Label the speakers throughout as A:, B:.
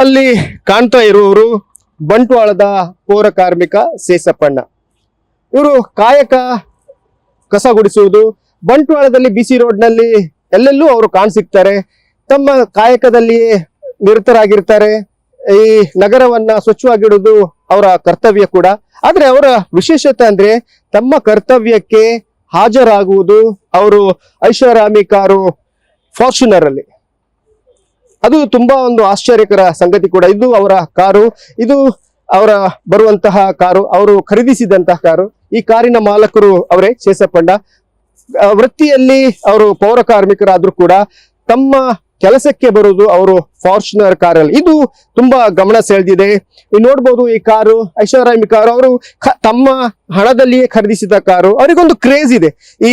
A: ಅಲ್ಲಿ ಕಾಣ್ತಾ ಇರುವವರು ಬಂಟ್ವಾಳದ ಪೌರ ಕಾರ್ಮಿಕ ಸೇಸಪ್ಪಣ್ಣ. ಇವರು ಕಾಯಕ ಕಸ ಗುಡಿಸುವುದು, ಬಂಟ್ವಾಳದಲ್ಲಿ ಬಿಸಿ ರೋಡ್ನಲ್ಲಿ ಎಲ್ಲೆಲ್ಲೂ ಅವರು ಕಾಣಸಿಗ್ತಾರೆ. ತಮ್ಮ ಕಾಯಕದಲ್ಲಿಯೇ ನಿರತರಾಗಿರ್ತಾರೆ. ಈ ನಗರವನ್ನ ಸ್ವಚ್ಛವಾಗಿಡುವುದು ಅವರ ಕರ್ತವ್ಯ ಕೂಡ. ಆದ್ರೆ ಅವರ ವಿಶೇಷತೆ ಅಂದ್ರೆ ತಮ್ಮ ಕರ್ತವ್ಯಕ್ಕೆ ಹಾಜರಾಗುವುದು ಅವರು ಐಷಾರಾಮಿ ಕಾರು ಫಾರ್ಚುನರ್ ಅಲ್ಲಿ. ಅದು ತುಂಬಾ ಒಂದು ಆಶ್ಚರ್ಯಕರ ಸಂಗತಿ ಕೂಡ. ಇದು ಅವರ ಕಾರು, ಇದು ಅವರ ಬರುವಂತಹ ಕಾರು, ಅವರು ಖರೀದಿಸಿದಂತಹ ಕಾರು. ಈ ಕಾರಿನ ಮಾಲಕರು ಅವರೇ ಸೇಸಪ್ಪಣ್ಣ. ವೃತ್ತಿಯಲ್ಲಿ ಅವರು ಪೌರ ಕಾರ್ಮಿಕರಾದ್ರೂ ಕೂಡ ತಮ್ಮ ಕೆಲಸಕ್ಕೆ ಬರುವುದು ಅವರು ಫಾರ್ಚುನರ್ ಕಾರಲ್ಲಿ. ಇದು ತುಂಬಾ ಗಮನ ಸೆಳೆದಿದೆ. ನೀವು ನೋಡ್ಬೋದು, ಈ ಕಾರು ಐಷಾರಾಮಿ ಕಾರು. ಅವರು ತಮ್ಮ ಹಣದಲ್ಲಿಯೇ ಖರೀದಿಸಿದ ಕಾರು. ಅವರಿಗೊಂದು ಕ್ರೇಜ್ ಇದೆ. ಈ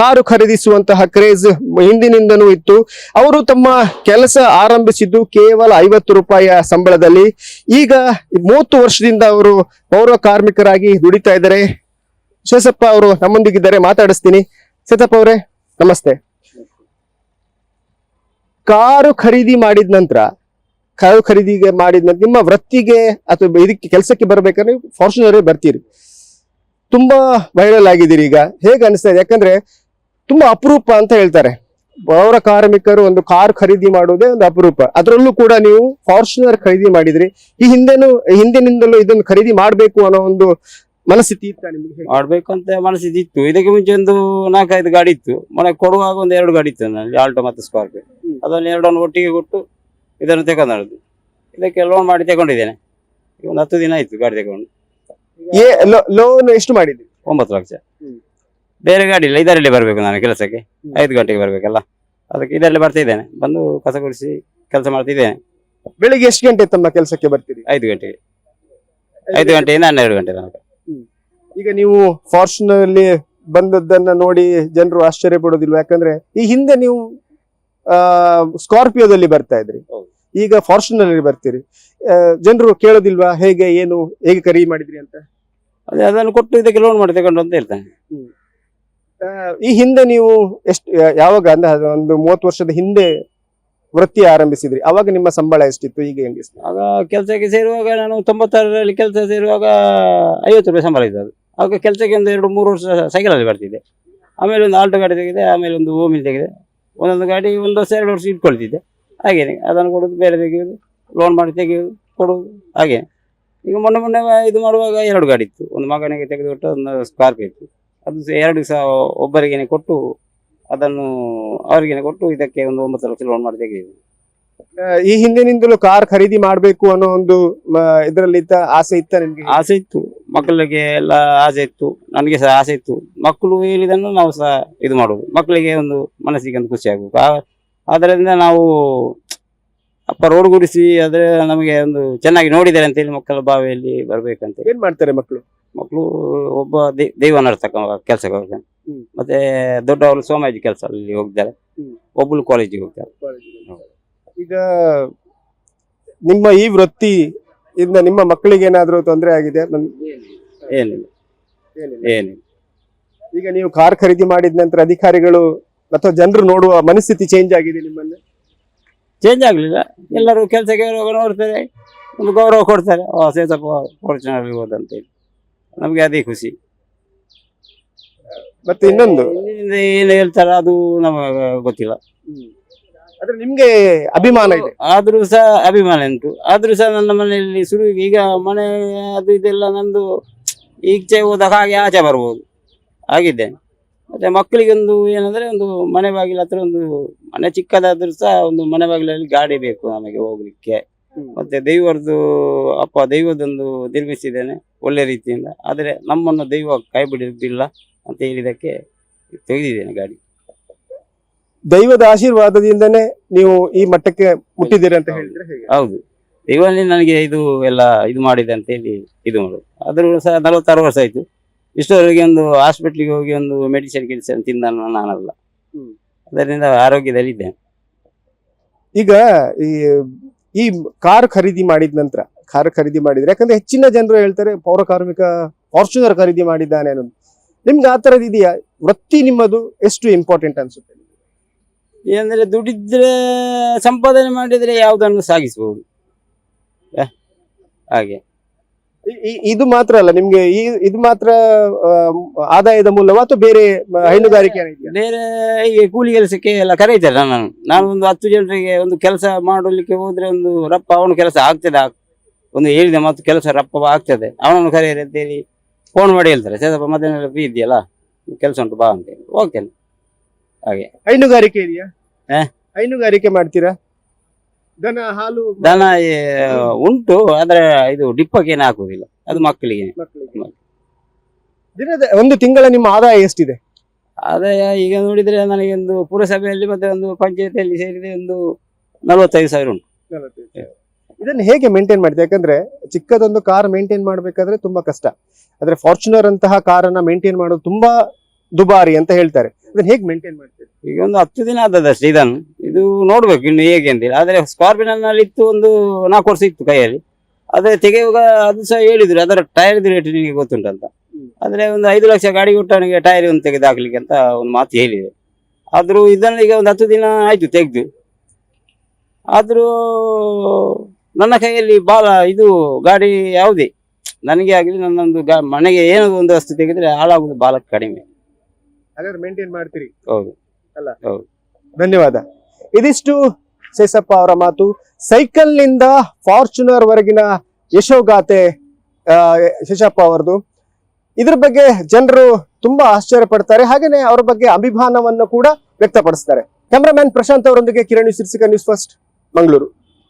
A: ಕಾರು ಖರೀದಿಸುವಂತಹ ಕ್ರೇಜ್ ಹಿಂದಿನಿಂದನೂ ಇತ್ತು. ಅವರು ತಮ್ಮ ಕೆಲಸ ಆರಂಭಿಸಿದ್ದು ಕೇವಲ 50 ರೂಪಾಯಿಯ ಸಂಬಳದಲ್ಲಿ. ಈಗ 30 ವರ್ಷದಿಂದ ಅವರು ಪೌರ ಕಾರ್ಮಿಕರಾಗಿ ದುಡಿತಾ ಇದ್ದಾರೆ. ಶೇಷಪ್ಪ ಅವರು ನಮ್ಮೊಂದಿಗಿದ್ದಾರೆ, ಮಾತಾಡಿಸ್ತೀನಿ. ಸೇತಪ್ಪ ಅವರೇ ನಮಸ್ತೆ. ಕಾರು ಖರೀದಿ ಮಾಡಿದ ನಂತರ ನಿಮ್ಮ ವೃತ್ತಿಗೆ ಅಥವಾ ಇದಕ್ಕೆ ಕೆಲಸಕ್ಕೆ ಬರ್ಬೇಕಾದ್ರೆ ಫಾರ್ಚುನರೇ ಬರ್ತೀರಿ. ತುಂಬಾ ವೈರಲ್ ಆಗಿದ್ದೀರಿ. ಈಗ ಹೇಗೆ ಅನಿಸ್ತಾ ಇದೆ? ಯಾಕಂದ್ರೆ ತುಂಬಾ ಅಪರೂಪ ಅಂತ ಹೇಳ್ತಾರೆ. ಪೌರ ಕಾರ್ಮಿಕರು ಒಂದು ಕಾರ್ ಖರೀದಿ ಮಾಡುವುದೇ ಒಂದು ಅಪರೂಪ. ಅದರಲ್ಲೂ ಕೂಡ ನೀವು ಫಾರ್ಚುನರ್ ಖರೀದಿ ಮಾಡಿದ್ರಿ. ಈ ಹಿಂದಿನಿಂದಲೂ ಇದನ್ನು ಖರೀದಿ ಮಾಡ್ಬೇಕು ಅನ್ನೋ ಒಂದು ಮನಸ್ಥಿತಿ ಇತ್ತ ನಿಮ್ಗೆ?
B: ಮಾಡ್ಬೇಕು ಅಂತ ಮನಸ್ಥಿತಿ ಇತ್ತು. ಇದಕ್ಕೆ ಮುಂಚೆ ಒಂದು 4-5 ಗಾಡಿ ಇತ್ತು. ಮನೆ ಕೊಡುವಾಗ ಒಂದು 2 ಗಾಡಿ ಇತ್ತು ನನ್ನಲ್ಲಿ, ಆಲ್ಟೋ ಮತ್ತು ಸ್ಕಾರ್ಪಿಯೋ. ಅದನ್ನು 2 ಒಟ್ಟಿಗೆ ಕೊಟ್ಟು ಇದನ್ನು ತಗೊಂಡು ಇದಕ್ಕೆ ಲೋನ್ ಮಾಡಿ ತಗೊಂಡಿದ್ದೇನೆ. ಈಗ ಒಂದು 10 ದಿನ ಆಯ್ತು ಗಾಡಿ ತಗೊಂಡು.
A: ಲೋನ್ ಎಷ್ಟು ಮಾಡಿದ್ರಿ?
B: 9 ಲಕ್ಷ. ಬೇರೆ ಗಾಡಿ ಇಲ್ಲ, ಇದರಲ್ಲಿ ಬರ್ಬೇಕು ನಾನು ಕೆಲಸಕ್ಕೆ. 5 ಗಂಟೆಗೆ ಬರ್ಬೇಕಲ್ಲ, ಅದಕ್ಕೆ ಇದರಲ್ಲಿ ಬರ್ತಾ ಇದ್ದೇನೆ. ಬಂದು ಕಸ ಗುಡಿಸಿ ಕೆಲಸ ಮಾಡ್ತಿದ್ದೇನೆ.
A: ಬೆಳಿಗ್ಗೆ ಎಷ್ಟು ಗಂಟೆ ತಮ್ಮ ಕೆಲಸಕ್ಕೆ ಬರ್ತೀರಿ?
B: 5 ಗಂಟೆಗೆ. 5 ಗಂಟೆಯಿಂದ 12 ಗಂಟೆ ತನಕ.
A: ಈಗ ನೀವು ಫಾರ್ಚುನರ್ ಅಲ್ಲಿ ಬಂದದ್ದನ್ನ ನೋಡಿ ಜನರು ಆಶ್ಚರ್ಯ ಪಡೋದಿಲ್ವಾ? ಯಾಕಂದ್ರೆ ಈ ಹಿಂದೆ ನೀವು ಸ್ಕಾರ್ಪಿಯೋದಲ್ಲಿ ಬರ್ತಾ ಇದ್ರಿ, ಈಗ ಫಾರ್ಚುನರ್ ಅಲ್ಲಿ ಬರ್ತೀರಿ. ಜನರು ಕೇಳೋದಿಲ್ವಾ ಹೇಗೆ ಖರೀದಿ ಮಾಡಿದ್ರಿ ಅಂತ?
B: ಅದೇ ಅದನ್ನು ಕೊಟ್ಟು ಇದಕ್ಕೆ ಲೋನ್ ಮಾಡಿ ತಗೊಂಡು ಅಂತ ಹೇಳ್ತಾನೆ.
A: ಈ ಹಿಂದೆ ನೀವು ಯಾವಾಗ ಅಂದ್ರೆ ಒಂದು 30 ವರ್ಷದ ಹಿಂದೆ ವೃತ್ತಿ ಆರಂಭಿಸಿದ್ರಿ, ಅವಾಗ ನಿಮ್ಮ ಸಂಬಳ ಎಷ್ಟಿತ್ತು? ಈಗ ಹೆಂಗೆ?
B: ಆಗ ಕೆಲಸಕ್ಕೆ ಸೇರುವಾಗ ನಾನು 96ರಲ್ಲಿ ಕೆಲಸ ಸೇರುವಾಗ 50 ರೂಪಾಯಿ ಸಂಬಳ ಇದ್ದದ್ದು. ಆಗ ಕೆಲಸಕ್ಕೆ ಒಂದು 2-3 ವರ್ಷ ಸೈಕಲಲ್ಲಿ ಬರ್ತಿದ್ದೆ. ಆಮೇಲೆ ಒಂದು ಆಲ್ಟೋ ಗಾಡಿ ತೆಗೆದೆ, ಆಮೇಲೆ ಒಂದು ಓಮಿಲ್ ತೆಗೆದೆ. ಒಂದೊಂದು ಗಾಡಿ 1 ವರ್ಷ 2 ವರ್ಷ ಇಟ್ಕೊಳ್ತಿದ್ದೆ. ಹಾಗೇನೆ ಅದನ್ನು ಕೊಡೋದು, ಬೇರೆ ತೆಗೆಯೋದು, ಲೋನ್ ಮಾಡಿ ತೆಗೆಯೋದು, ಕೊಡೋದು ಹಾಗೆ. ಈಗ ಮೊನ್ನೆ ಇದು ಮಾಡುವಾಗ 2 ಗಾಡಿ ಇತ್ತು. ಒಂದು ಮಗನಿಗೆ ತೆಗೆದುಕೊಟ್ಟು ಒಂದು ಸ್ಕಾರ್ಪಿಯೋ ಇತ್ತು. ಅದು 2 ಸಹ ಒಬ್ಬರಿಗೇನೆ ಕೊಟ್ಟು, ಅದನ್ನು ಅವರಿಗೇನೆ ಕೊಟ್ಟು ಇದಕ್ಕೆ ಒಂದು 9 ಲಕ್ಷ ಲೋನ್ ಮಾಡಿ ತೆಗೆದಿದೆ.
A: ಈ ಹಿಂದಿನಿಂದಲೂ ಕಾರ್ ಖರೀದಿ ಮಾಡ್ಬೇಕು ಅನ್ನೋ ಒಂದು ಇದರಲ್ಲಿ ಆಸೆ ಇತ್ತ ನಿಮ್ಗೆ?
B: ಆಸೆ ಇತ್ತು, ಮಕ್ಕಳಿಗೆ ಎಲ್ಲ ಆಸೆ ಇತ್ತು, ನನಗೆ ಸಹ ಆಸೆ ಇತ್ತು. ಮಕ್ಕಳು ಹೇಳಿದನ್ನು ನಾವು ಸಹ ಇದು ಮಾಡುದು, ಮಕ್ಕಳಿಗೆ ಒಂದು ಮನಸ್ಸಿಗೆ ಒಂದು ಖುಷಿ ಆಗ್ಬೇಕು. ಅದರಿಂದ ನಾವು ಅಪ್ಪ ರೋಡ್ ಗುಡಿಸಿ ಆದ್ರೆ ನಮಗೆ ಒಂದು ಚೆನ್ನಾಗಿ ನೋಡಿದ್ದಾರೆ ಅಂತ ಹೇಳಿ ಮಕ್ಕಳ ಬಾವಿಯಲ್ಲಿ ಬರ್ಬೇಕಂತ.
A: ಏನ್ ಮಾಡ್ತಾರೆ ಮಕ್ಕಳು?
B: ಒಬ್ಬ ದೈವ ನರ್ತಕ ಕೆಲಸಕ್ಕೆ ಹೋಗ್ತಾನೆ, ಮತ್ತೆ ದೊಡ್ಡವರು ಸೋಮಾಜಿ ಕೆಲಸ ಅಲ್ಲಿ ಹೋಗ್ತಾರೆ, ಒಬ್ಬಳು ಕಾಲೇಜಿಗೆ ಹೋಗ್ತಾರೆ.
A: ಈಗ ನಿಮ್ಮ ಈ ವೃತ್ತಿ ಇಂದ ನಿಮ್ಮ ಮಕ್ಕಳಿಗೆ ಏನಾದ್ರೂ ತೊಂದರೆ ಆಗಿದೆ?
B: ಏನಿಲ್ಲ.
A: ಈಗ ನೀವು ಕಾರ್ ಖರೀದಿ ಮಾಡಿದ ನಂತರ ಅಧಿಕಾರಿಗಳು ಅಥವಾ ಜನರು ನೋಡುವ ಮನಸ್ಥಿತಿ ಚೇಂಜ್ ಆಗಿದೆ ನಿಮ್ಮನ್ನ?
B: ಚೇಂಜ್ ಆಗ್ಲಿಲ್ಲ. ಎಲ್ಲರೂ ಕೆಲಸಕ್ಕೆ ನೋಡ್ತಾರೆ, ಒಂದು ಗೌರವ ಕೊಡ್ತಾರೆ. ಸೇತಪ್ಪ ಫಾರ್ಚುನರ್ ಹೋದಂತ ಹೇಳಿ ನಮ್ಗೆ ಅದೇ ಖುಷಿ.
A: ಮತ್ತೆ ಇನ್ನೊಂದು
B: ಏನು ಹೇಳ್ತಾರೆ ಅದು ನಮಗೆ ಗೊತ್ತಿಲ್ಲ.
A: ಆದ್ರೆ ನಿಮ್ಗೆ ಅಭಿಮಾನ ಇದೆ?
B: ಆದ್ರೂ ಸಹ ಅಭಿಮಾನ ಉಂಟು. ಆದ್ರೂ ಸಹ ನನ್ನ ಮನೆಯಲ್ಲಿ ಈಗ ಮನೆ ಅದು ಇದೆಲ್ಲ ನಂದು ಈಚೆ ಹೋದಾಗ ಹಾಗೆ ಆಚೆ ಬರ್ಬೋದು ಆಗಿದ್ದೇನೆ. ಮತ್ತೆ ಮಕ್ಕಳಿಗೊಂದು ಏನಂದ್ರೆ ಒಂದು ಮನೆ ಬಾಗಿಲ ಹತ್ರ ಒಂದು ಮನೆ ಚಿಕ್ಕದಾದ್ರೂ ಸಹ ಒಂದು ಮನೆ ಬಾಗಿಲಲ್ಲಿ ಗಾಡಿ ಬೇಕು ನಮಗೆ ಹೋಗ್ಲಿಕ್ಕೆ. ಮತ್ತೆ ದೈವದೊಂದು ನಿರ್ಮಿಸಿದ್ದೇನೆ ಒಳ್ಳೆ ರೀತಿಯಿಂದ. ಆದ್ರೆ ನಮ್ಮನ್ನು ದೈವ ಕೈ ಬಿಡುವುದಿಲ್ಲ ಅಂತ ಹೇಳಿದಕ್ಕೆ ತೆಗೆದಿದ್ದೇನೆ ಗಾಡಿ.
A: ದೈವದ ಆಶೀರ್ವಾದದಿಂದನೇ ನೀವು ಈ ಮಟ್ಟಕ್ಕೆ ಮುಟ್ಟಿದ್ದೀರಿ ಅಂತ ಹೇಳಿದ್ರೆ?
B: ಹೌದು, ದೈವನೇ ನನಗೆ ಇದು ಮಾಡಿದೆ ಅಂತ ಹೇಳಿ ಇದು ಮಾಡೋದು. ಆದ್ರೂ ಸಹ 46 ವರ್ಷ ಆಯ್ತು. ಇಷ್ಟವರೆಗೆ ಒಂದು ಹಾಸ್ಪಿಟ್ಲಿಗೆ ಹೋಗಿ ಒಂದು ಮೆಡಿಸಿನ್ ತಿಂದ ನಾನಲ್ಲ. ಅದರಿಂದ ಆರೋಗ್ಯದಲ್ಲಿ ಇದ್ದೇನೆ.
A: ಈಗ ಈ ಕಾರ್ ಖರೀದಿ ಮಾಡಿದ ನಂತರ ಮಾಡಿದ್ರೆ, ಯಾಕಂದ್ರೆ ಹೆಚ್ಚಿನ ಜನರು ಹೇಳ್ತಾರೆ ಪೌರ ಕಾರ್ಮಿಕ ಫಾರ್ಚುನರ್ ಖರೀದಿ ಮಾಡಿದ್ದಾನೆ ಅನ್ನೋದು. ನಿಮ್ಗೆ ಆ ತರದ್ ಇದೆಯಾ? ವೃತ್ತಿ ನಿಮ್ಮದು ಎಷ್ಟು ಇಂಪಾರ್ಟೆಂಟ್ ಅನ್ಸುತ್ತೆ?
B: ಏನಂದ್ರೆ ದುಡಿದ್ರೆ ಸಂಪಾದನೆ ಮಾಡಿದ್ರೆ ಯಾವುದನ್ನು ಸಾಗಿಸಬಹುದು. ಹಾಗೆ.
A: ಇದು ಮಾತ್ರ ಅಲ್ಲ ನಿಮ್ಗೆ ಇದು ಮಾತ್ರ ಆ, ಆದಾಯದ ಮೂಲವಾ ಅಥವಾ ಬೇರೆ ಹೈನುಗಾರಿಕೆ ಏನಾದ್ರು ಇದೆಯಾ?
B: ಬೇರೆ ಈ ಕೂಲಿ ಕೆಲಸಕ್ಕೆ ಎಲ್ಲ ಕರೀತಾರೆ ನಾನು ಒಂದು 10 ಜನರಿಗೆ ಒಂದು ಕೆಲಸ ಮಾಡಲಿಕ್ಕೆ ಹೋದ್ರೆ ಒಂದು ರಪ್ಪ ಅವನು ಕೆಲಸ ಆಗ್ತದೆ ಒಂದು ಹೇಳಿದೆ ಮತ್ತು ಕೆಲಸ ರಪ್ಪ ಆಗ್ತದೆ ಅವನನ್ನು ಕರೆಯರಿ ಅಂತೇಳಿ ಫೋನ್ ಮಾಡಿ ಹೇಳ್ತಾರೆ ಸೇದಪ್ಪ ಮಧ್ಯಾಹ್ನ ಫ್ರೀ ಇದೆಯಲ್ಲ ಕೆಲಸ ಉಂಟು ಬಾ ಅಂತೇಳಿ ಹೋಗ್ತೇನೆ. ಹಾಗೆ.
A: ಹೈನುಗಾರಿಕೆ ಇದೆಯಾ?
B: ಆ?
A: ಹೈನುಗಾರಿಕೆ ಮಾಡ್ತೀರಾ? ದನ ಹಾಲು
B: ದನ ಉಂಟು ಆದ್ರೆ ಇದು ಡಿಪ್ಪಕ್ಕೆ ಏನು ಹಾಕುದಿಲ್ಲ, ಅದು ಮಕ್ಕಳಿಗೆ.
A: ಮಕ್ಕಳಿಗೆ. ಒಂದು ತಿಂಗಳ ನಿಮ್ಮ ಆದಾಯ ಎಷ್ಟಿದೆ?
B: ಆದಾಯ ಈಗ ನೋಡಿದ್ರೆ ನನಗೆ ಒಂದು ಪುರಸಭೆಯಲ್ಲಿ ಮತ್ತೆ ಒಂದು ಪಂಚಾಯತಿಯಲ್ಲಿ ಸೇರಿದೆ ಒಂದು 45,000 ಉಂಟು.
A: ಇದನ್ನ ಹೇಗೆ ಮೇಂಟೈನ್ ಮಾಡ್ತೀವಿ? ಯಾಕಂದ್ರೆ ಚಿಕ್ಕದೊಂದು ಕಾರ್ ಮೇಂಟೈನ್ ಮಾಡ್ಬೇಕಾದ್ರೆ ತುಂಬಾ ಕಷ್ಟ. ಆದ್ರೆ ಫಾರ್ಚುನರ್ ಅಂತಹ ಕಾರನ್ನ ಮೇಂಟೈನ್ ಮಾಡೋದು ತುಂಬಾ ದುಬಾರಿ ಅಂತ ಹೇಳ್ತಾರೆ. ಅದನ್ನ ಹೇಗೆ ಮೇಂಟೈನ್ ಮಾಡ್ತೀವಿ?
B: ಈಗ ಒಂದು 10 ದಿನ ಆದದಷ್ಟೇ ಇದನ್ನು, ಇದು ನೋಡ್ಬೇಕು ಇನ್ನು ಹೇಗೆ ಅಂತೇಳಿ. ಆದ್ರೆ ಸ್ಕಾರ್ಪಿನಲ್ಲಿ ಇತ್ತು ಒಂದು 4 ವರ್ಷ ಇತ್ತು ಕೈಯಲ್ಲಿ, ಅದೇ ತೆಗೆಯುವಾಗ ಅದು ಸಹ ಹೇಳಿದ್ರು ಅದರ ಟೈರ್ ರೇಟ್ ನಿಮಗೆ ಗೊತ್ತುಂಟಂತ. ಆದ್ರೆ ಒಂದು 5 ಲಕ್ಷ ಗಾಡಿ ಕೊಟ್ಟವನಿಗೆ ಟೈರ್ ಒಂದು ತೆಗೆದು ಹಾಕ್ಲಿಕ್ಕೆ ಅಂತ ಒಂದು ಮಾತು ಹೇಳಿದೆ. ಆದ್ರೂ ಇದನ್ನು ಈಗ ಒಂದು 10 ದಿನ ಆಯ್ತು ತೆಗೆದು. ಆದ್ರೂ ನನ್ನ ಕೈಯಲ್ಲಿ ಬಾಲ ಇದು ಗಾಡಿ ಯಾವುದೇ ನನಗೆ ಆಗಲಿ ನನ್ನೊಂದು ಮನೆಗೆ ಏನೋ ಒಂದು ವಸ್ತು ತೆಗೆದ್ರೆ ಹಾಳಾಗುದು ಬಾಲ ಕಡಿಮೆ.
A: ಹಾಗಾದ್ರೆ ಮೇಂಟೈನ್ ಮಾಡ್ತೀರಿ?
B: ಹೌದು
A: ಅಲ್ಲ?
B: ಹೌದು.
A: ಧನ್ಯವಾದ. ಇದಿಷ್ಟು ಸೇಸಪ್ಪ ಅವರ ಮಾತು. ಸೈಕಲ್ ನಿಂದ ಫಾರ್ಚುನರ್ ವರೆಗಿನ ಯಶೋಗಾಥೆ ಶೇಷಪ್ಪ ಅವರದು. ಇದ್ರ ಬಗ್ಗೆ ಜನರು ತುಂಬಾ ಆಶ್ಚರ್ಯ ಪಡ್ತಾರೆ, ಹಾಗೇನೆ ಅವರ ಬಗ್ಗೆ ಅಭಿಮಾನವನ್ನು ಕೂಡ ವ್ಯಕ್ತಪಡಿಸ್ತಾರೆ. ಕ್ಯಾಮರಾಮ್ಯಾನ್ ಪ್ರಶಾಂತ್ ಅವರೊಂದಿಗೆ ಕಿರಣ್ ಸಿರ್ಸಿಕ, ನ್ಯೂಸ್ ಫಸ್ಟ್, ಮಂಗಳೂರು.